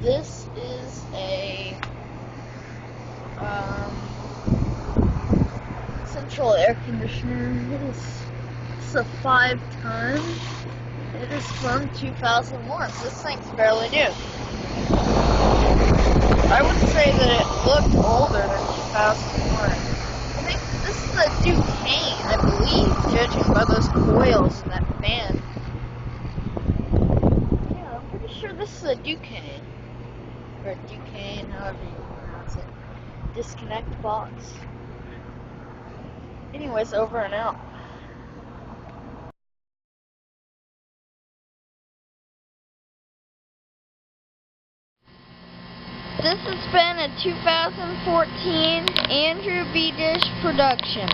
This is a central air conditioner. It's a 5-ton. It is from 2001, so this thing's fairly new. I would say that it looked older than 2001. I think this is a Ducane, I believe, judging by those coils and that fan. Yeah, I'm pretty sure this is a Ducane. Or Ducane, however you pronounce it. Disconnect box. Anyways, over and out. This has been a 2014 Andrew B. Dish production.